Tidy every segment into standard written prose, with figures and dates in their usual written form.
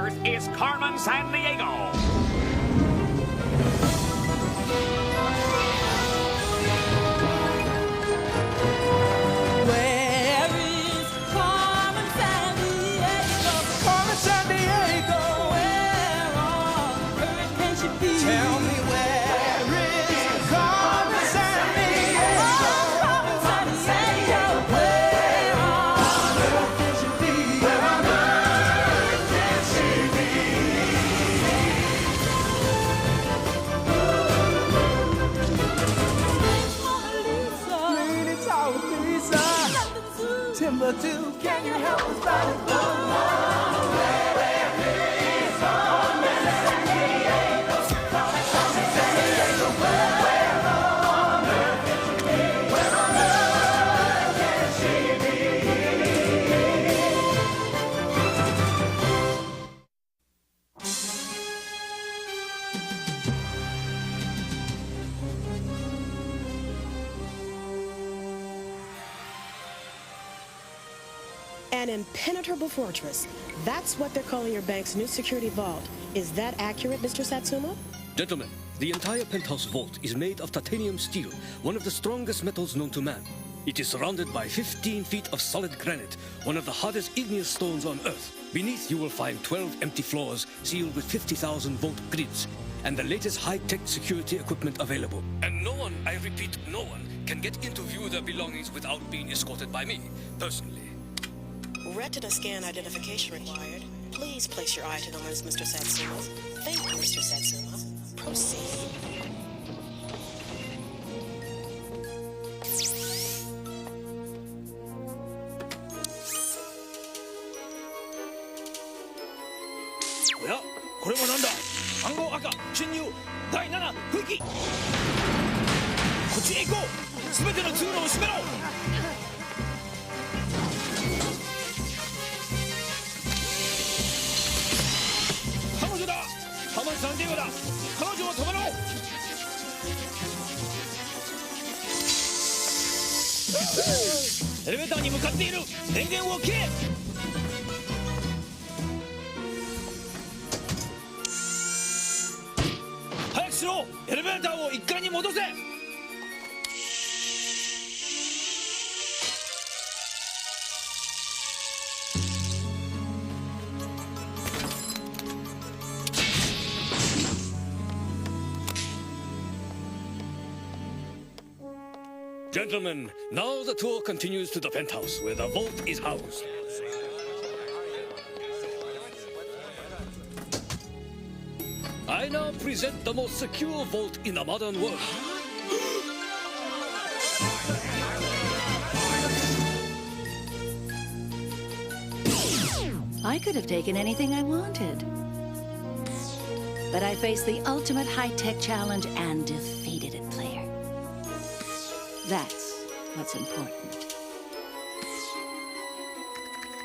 Earth Is Carmen Sandiego. Where is Carmen Sandiego? Carmen Sandiego. Where on earth can she be? Tell me where is Carmen Sandiego? Carmen Sandiego. Where on earth can she be? Where on earth can she be? Lady Tower Pizza. Timbuktu, can you help us find it? An impenetrable fortress. That's what they're calling your bank's new security vault. Is that accurate, Mr. Satsuma? Gentlemen, the entire penthouse vault is made of titanium steel, one of the strongest metals known to man. It is surrounded by 15 feet of solid granite, one of the hardest igneous stones on Earth. Beneath you will find 12 empty floors sealed with 50,000 volt grids, and the latest high-tech security equipment available. And no one, I repeat, no one, can get in to view their belongings without being escorted by me, personally. Retina scan identification required. Please place your eye to the lens, Mr. Satsuma. Thank you, Mr. Satsuma. Proceed. Well, これもなんだ? 暗号赤、侵入、第7、吹き。こっちへ行こう。すべての通路を閉めろ。彼女だ。カマンサンディエゴだ。彼女を止めろ。エレベーターに向かっている。電源を切れ。エレベーターを1階に戻せ。Gentlemen, now the tour continues to the penthouse where the vault is housed. I now present the most secure vault in the modern world. I could have taken anything I wanted. But I faced the ultimate high-tech challenge and defeated it, player. That's what's important.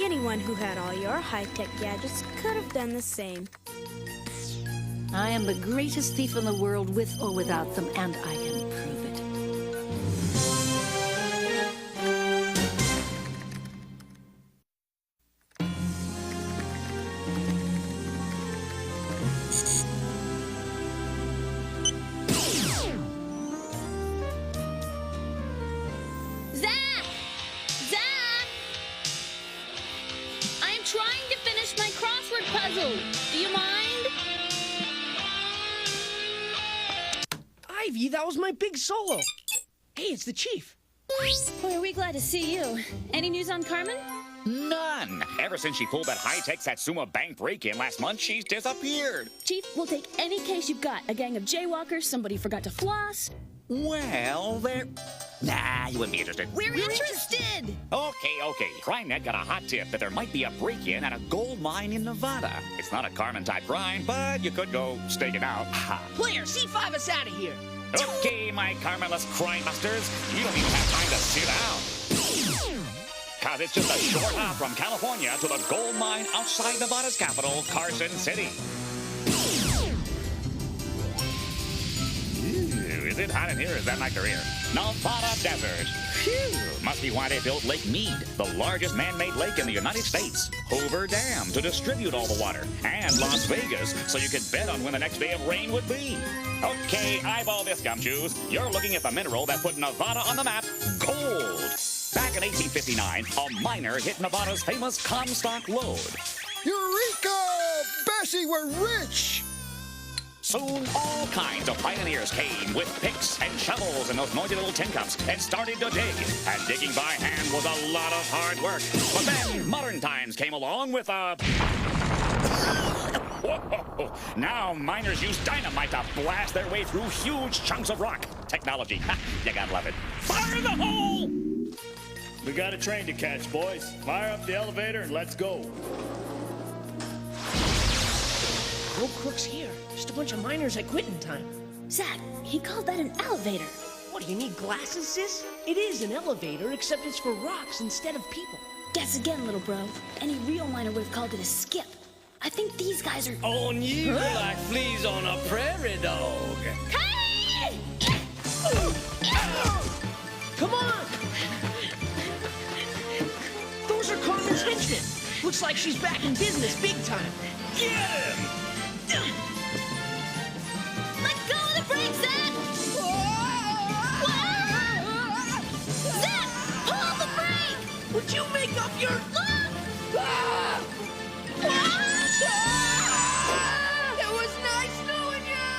Anyone who had all your high-tech gadgets could have done the same. I am the greatest thief in the world with or without them, and I can prove it. Zack! Zack! I am trying to finish my crossword puzzle. Do you mind? Ivy, that was my big solo. Hey, it's the chief. Boy, are we glad to see you. Any news on Carmen? None. Ever since she pulled that high-tech Satsuma bank break-in last month, she's disappeared. Chief, we'll take any case you've got. A gang of jaywalkers, somebody forgot to floss. Well, nah, you wouldn't be interested. We're interested! Okay. CrimeNet got a hot tip that there might be a break-in at a gold mine in Nevada. It's not a Carmen-type crime, but you could go stake it out. Player, C5 us out of here. Okay, my Carmeless crime busters, you don't even have time to sit down. Cause it's just a short hop from California to the gold mine outside Nevada's capital, Carson City. Ooh, Is it hot in here? Is that my career? Nevada desert. Phew. Must be why they built Lake Mead, the largest man-made lake in the United States. Hoover Dam to distribute all the water. And Las Vegas, so you could bet on when the next day of rain would be. Okay, eyeball this, gumshoes. You're looking at the mineral that put Nevada on the map, gold. Back in 1859, a miner hit Nevada's famous Comstock lode. Eureka! Bessie, we're rich! Soon, all kinds of pioneers came with picks and shovels and those noisy little tin cups and started to dig. And digging by hand was a lot of hard work. But then modern times came along with a... Whoa! Now miners use dynamite to blast their way through huge chunks of rock. Technology, ha, you gotta love it. Fire in the hole! We got a train to catch, boys. Fire up the elevator and let's go. No crooks here. Just a bunch of miners at quitting time. Zack, he called that an elevator. What, do you need glasses, sis? It is an elevator, except it's for rocks instead of people. Guess again, little bro. Any real miner would have called it a skip. I think these guys are... On you like fleas on a prairie dog. Hey! Come on! Those are Carmen's henchmen. Looks like she's back in business big time. Get him! Let go of the brakes, Zack! Zack, pull the brake! Would you make up your... It was nice knowing you!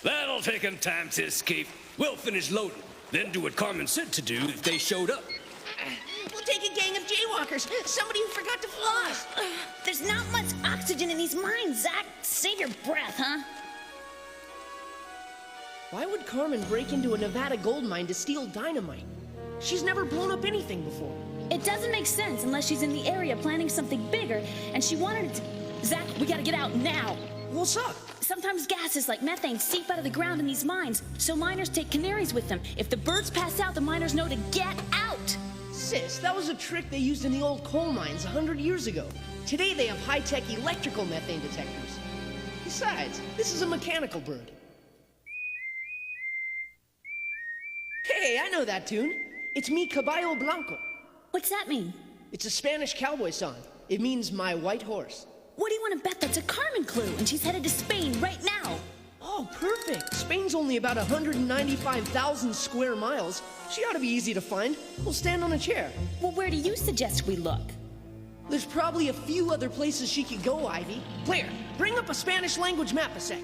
That'll take him time to escape. We'll finish loading, then do what Carmen said to do if they showed up. We'll take a gang of jaywalkers. Somebody who forgot to floss. There's not much oxygen in these mines, Zack. Save your breath, huh? Why would Carmen break into a Nevada gold mine to steal dynamite? She's never blown up anything before. It doesn't make sense unless she's in the area planning something bigger, and she wanted it to... Zack, we gotta get out now. What's up? Sometimes gases like methane seep out of the ground in these mines, so miners take canaries with them. If the birds pass out, the miners know to get out. Sis, that was a trick they used in the old coal mines 100 years ago. Today they have high-tech electrical methane detectors. Besides, this is a mechanical bird. Hey, I know that tune. It's Mi Caballo Blanco. What's that mean? It's a Spanish cowboy song. It means my white horse. What do you want to bet that's a Carmen clue, and she's headed to Spain right now? Oh, perfect. Spain's only about 195,000 square miles. She ought to be easy to find. We'll stand on a chair. Well, where do you suggest we look? There's probably a few other places she could go, Ivy. Player, bring up a Spanish language map a sec.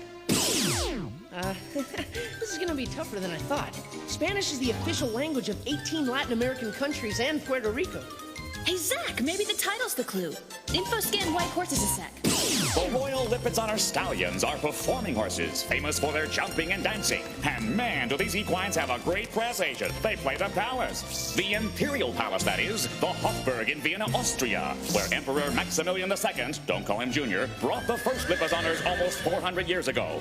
This is gonna be tougher than I thought. Spanish is the official language of 18 Latin American countries and Puerto Rico. Hey, Zack, maybe the title's the clue. Info scan white horses a sec. The Royal Lipizzaner stallions are performing horses, famous for their jumping and dancing. And man, do these equines have a great press agent. They play the palace. The Imperial Palace, that is. The Hofburg in Vienna, Austria, where Emperor Maximilian II, don't call him Junior, brought the first Lipizzaners almost 400 years ago.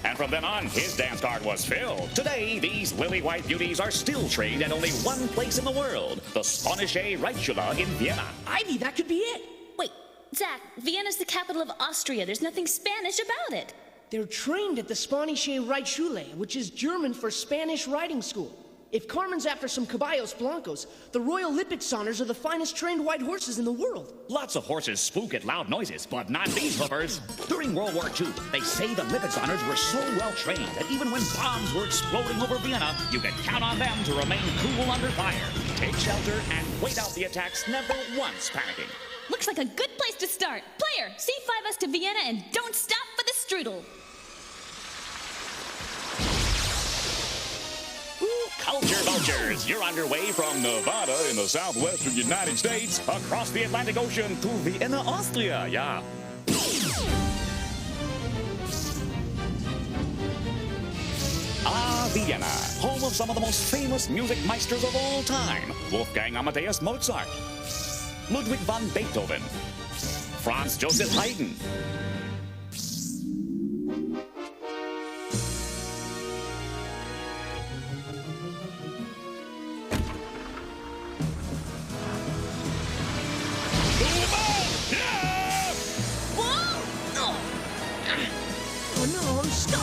And from then on, his dance card was filled. Today, these lily-white beauties are still trained at only one place in the world, the Spanische Reitschule in Vienna. Ivy, that could be it. Wait, Zack, Vienna's the capital of Austria. There's nothing Spanish about it. They're trained at the Spanische Reitschule, which is German for Spanish riding school. If Carmen's after some caballos blancos, the Royal Lipizzaners are the finest trained white horses in the world. Lots of horses spook at loud noises, but not these hoofers. During World War II, they say the Lipizzaners were so well trained that even when bombs were exploding over Vienna, you could count on them to remain cool under fire, take shelter, and wait out the attacks, never once panicking. Looks like a good place to start. Player, C5 us to Vienna and don't stop for the strudel. Culture vultures, you're underway from Nevada in the southwestern United States, across the Atlantic Ocean to Vienna, Austria, yeah. Vienna, home of some of the most famous music meisters of all time. Wolfgang Amadeus Mozart, Ludwig van Beethoven, Franz Joseph Haydn, Oh no, I'm stuck.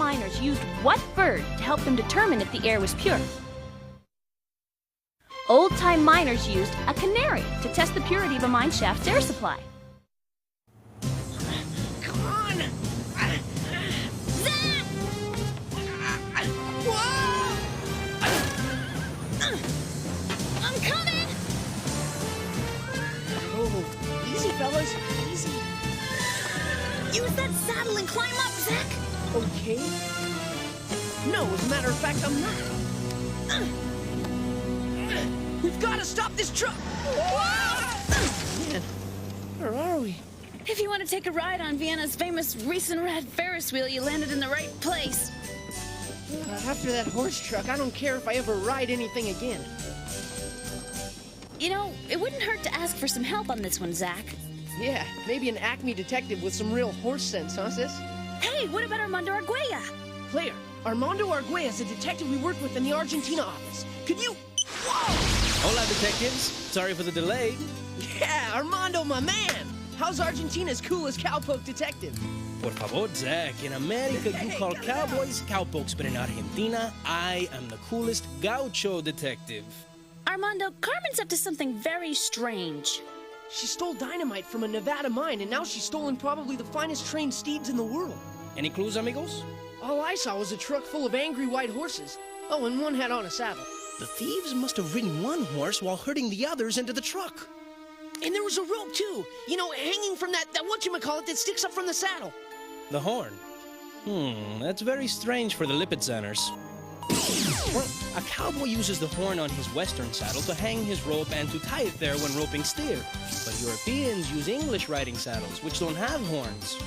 miners used what bird to help them determine if the air was pure? Old-time miners used a canary to test the purity of a mine shaft's air supply. Come on! Zack! Whoa! I'm coming! Oh, easy, fellas, easy. Use that saddle and climb up, Zack! Okay. No, as a matter of fact, I'm not. We've got to stop this truck! Man, where are we? If you want to take a ride on Vienna's famous Riesenrad Ferris wheel, you landed in the right place. After that horse truck, I don't care if I ever ride anything again. You know, it wouldn't hurt to ask for some help on this one, Zack. Yeah, maybe an ACME detective with some real horse sense, huh, sis? Hey, what about Armando Arguella? Player, Armando Arguella is a detective we worked with in the Argentina office. Could you... Whoa! Hola, detectives. Sorry for the delay. Yeah, Armando, my man! How's Argentina's coolest cowpoke detective? Por favor, Zack. In America, you call cowboys cowpokes, but in Argentina, I am the coolest gaucho detective. Armando, Carmen's up to something very strange. She stole dynamite from a Nevada mine, and now she's stolen probably the finest trained steeds in the world. Any clues, amigos? All I saw was a truck full of angry white horses. Oh, and one had on a saddle. The thieves must have ridden one horse while herding the others into the truck. And there was a rope, too. You know, hanging from that whatchamacallit that sticks up from the saddle. The horn. That's very strange for the Lipizzaners. Well, a cowboy uses the horn on his western saddle to hang his rope and to tie it there when roping steer. But Europeans use English riding saddles, which don't have horns.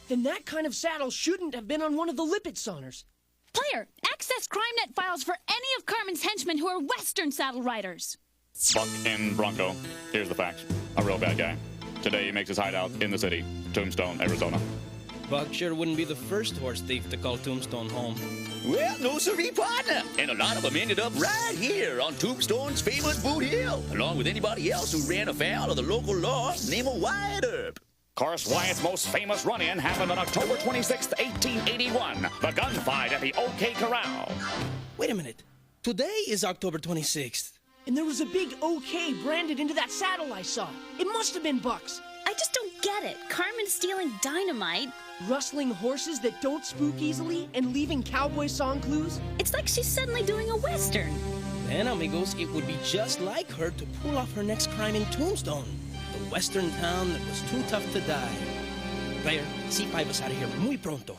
Then that kind of saddle shouldn't have been on one of the Lipizzaners. Player, access CrimeNet files for any of Carmen's henchmen who are Western saddle riders. Buck in Bronco. Here's the facts. A real bad guy. Today he makes his hideout in the city, Tombstone, Arizona. Buck sure wouldn't be the first horse thief to call Tombstone home. Well, no siree, partner. And a lot of them ended up right here on Tombstone's famous Boot Hill, along with anybody else who ran afoul of the local law named Wyatt Earp. Of course, Wyatt's most famous run-in happened on October 26, 1881, the gunfight at the OK Corral. Wait a minute. Today is October 26th. And there was a big OK branded into that saddle I saw. It must have been Buck's. I just don't get it. Carmen stealing dynamite. Rustling horses that don't spook easily and leaving cowboy song clues. It's like she's suddenly doing a Western. Then, amigos, it would be just like her to pull off her next crime in Tombstone. The western town that was too tough to die. Player, C5 us out of here muy pronto.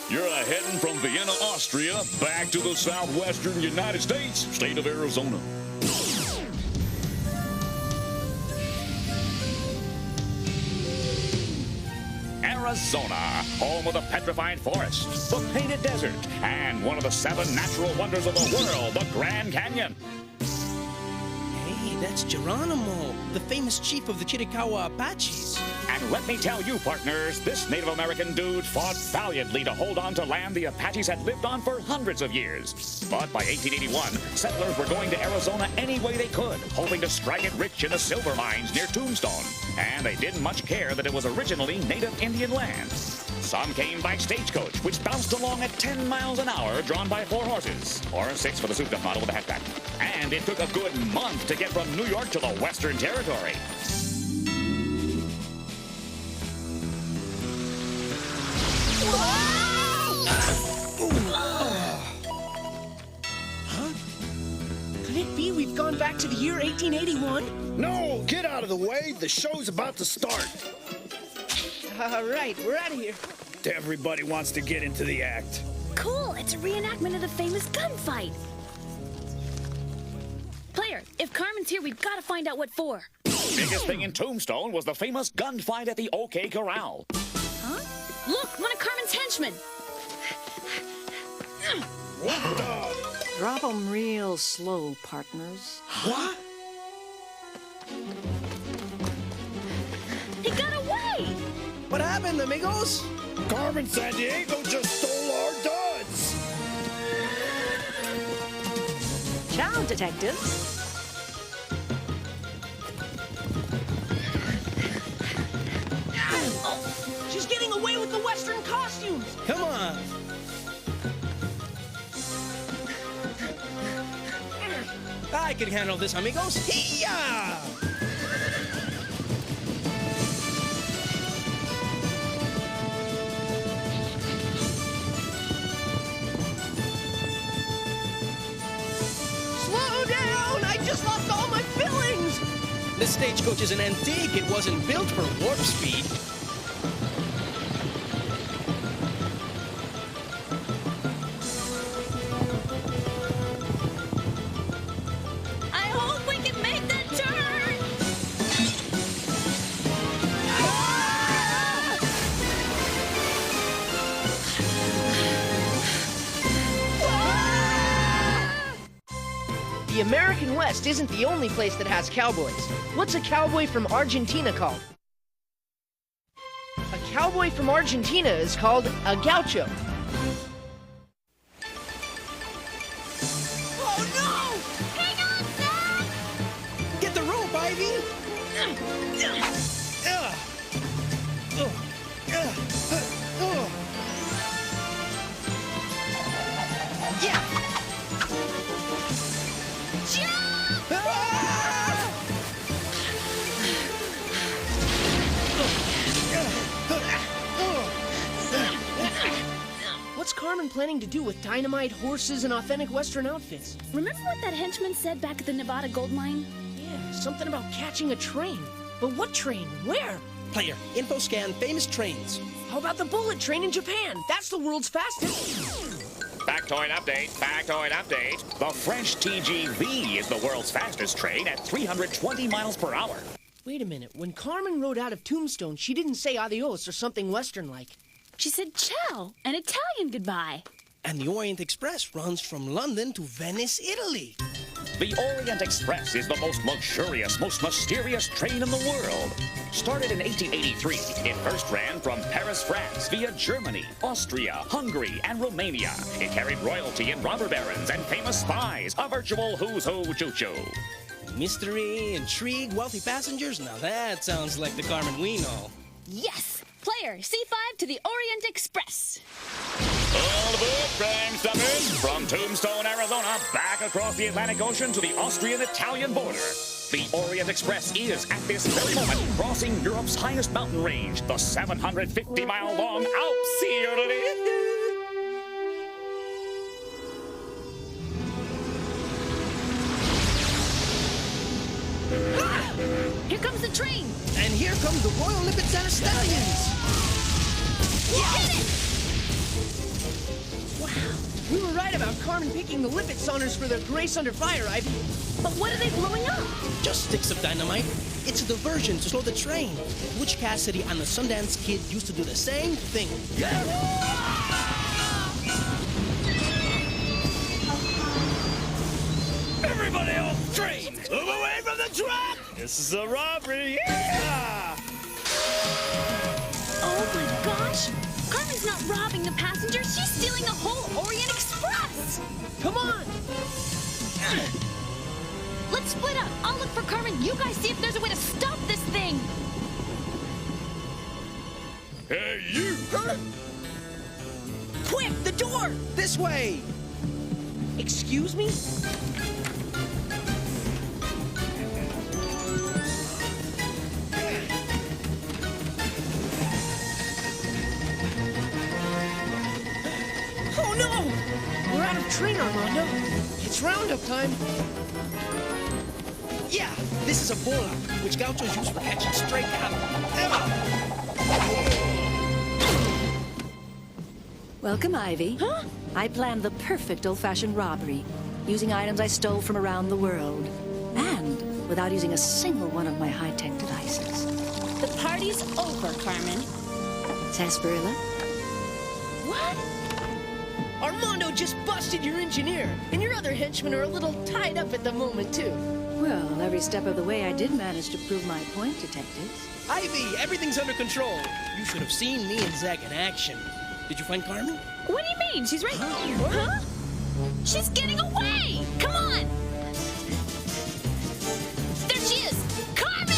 You're heading from Vienna, Austria, back to the southwestern United States, state of Arizona. Arizona, home of the petrified forest, the painted desert, and one of the 7 natural wonders of the world, the Grand Canyon. Hey, that's Geronimo, the famous chief of the Chiricahua Apaches. And let me tell you, partners, this Native American dude fought valiantly to hold on to land the Apaches had lived on for hundreds of years. But by 1881, settlers were going to Arizona any way they could, hoping to strike it rich in the silver mines near Tombstone. And they didn't much care that it was originally native Indian land. Some came by stagecoach, which bounced along at 10 miles an hour, drawn by 4 horses, or 6 for the souped-up model with a hatchback. And it took a good month to get from New York to the Western Territory. Could it be we've gone back to the year 1881? No, get out of the way. The show's about to start. All right, we're out of here. Everybody wants to get into the act. Cool, it's a reenactment of the famous gunfight. Player, if Carmen's here, we've got to find out what for. Biggest thing in Tombstone was the famous gunfight at the OK Corral. Huh? Look, one of Carmen's henchmen. What the? Drop 'em real slow, partners. What? He got away! What happened, amigos? Carmen Sandiego just stole our duds! Ciao, detectives. Come on. I can handle this, amigos. Hiya! Slow down! I just lost all my fillings! This stagecoach is an antique. It wasn't built for warp speed. I hope we can make that turn! The American West isn't the only place that has cowboys. What's a cowboy from Argentina called? A cowboy from Argentina is called a gaucho. Oh no! Hang on, Zack! Get the rope, Ivy! Yeah! What's Carmen planning to do with dynamite, horses, and authentic Western outfits? Remember what that henchman said back at the Nevada gold mine? Yeah, something about catching a train. But what train? Where? Player, info scan famous trains. How about the bullet train in Japan? That's the world's fastest. Factoid update, factoid update. The French TGV is the world's fastest train at 320 miles per hour. Wait a minute. When Carmen rode out of Tombstone, she didn't say adios or something Western-like. She said ciao, an Italian goodbye. And the Orient Express runs from London to Venice, Italy. The Orient Express is the most luxurious, most mysterious train in the world. Started in 1883, it first ran from Paris, France, via Germany, Austria, Hungary, and Romania. It carried royalty and robber barons and famous spies, a virtual who's who choo-choo. Mystery, intrigue, wealthy passengers. Now that sounds like the Carmen we know. Yes! Player, C5 to the Orient Express. All aboard, crime stoppers! From Tombstone, Arizona, back across the Atlantic Ocean to the Austrian-Italian border. The Orient Express is, at this very moment, crossing Europe's highest mountain range, the 750-mile-long Alps. Here comes the train! And here come the Royal Lipizzaner Stallions! Get it! Wow. We were right about Carmen picking the Lipid Saunders for their grace under fire, Ivy. But what are they blowing up? Just sticks of dynamite. It's a diversion to slow the train. Butch Cassidy and the Sundance Kid used to do the same thing. Everybody off the train! Move away from the track! This is a robbery! Yeah! Oh my gosh! Carmen's not robbing the passengers, she's stealing the whole Orient Express! Come on! Let's split up. I'll look for Carmen. You guys see if there's a way to stop this thing. Hey, you! Quick, the door! This way! Excuse me? Oh no! We're out of train, Armando. It's roundup time. Yeah, this is a bola, which gauchos use for catching stray cattle. Welcome, Ivy. Huh? I planned the perfect old-fashioned robbery, using items I stole from around the world, and without using a single one of my high-tech devices. The party's over, Carmen. Sarsaparilla? What? Armando just busted your engineer, and your other henchmen are a little tied up at the moment, too. Well, every step of the way I did manage to prove my point, detectives. Ivy, everything's under control. You should have seen me and Zack in action. Did you find Carmen? What do you mean? She's right... Huh? She's getting away! Come on! There she is! Carmen!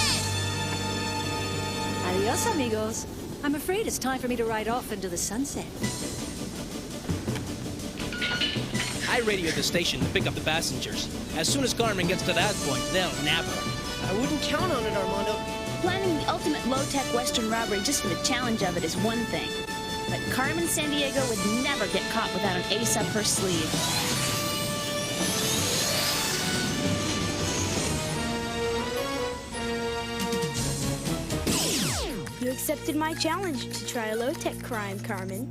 Adios, amigos. I'm afraid it's time for me to ride off into the sunset. I radioed the station to pick up the passengers. As soon as Carmen gets to that point, they'll nab her. I wouldn't count on it, Armando. Planning the ultimate low-tech Western robbery just for the challenge of it is one thing. But Carmen Sandiego would never get caught without an ace up her sleeve. You accepted my challenge to try a low-tech crime, Carmen.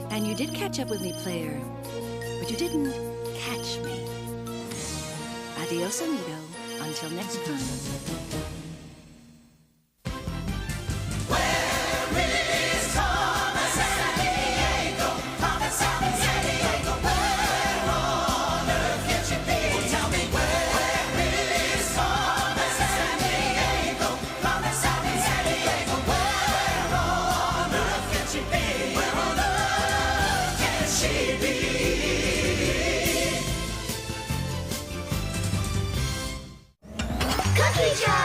And you did catch up with me, player. But you didn't catch me. Adios, amigo. Until next time. Cookie jar!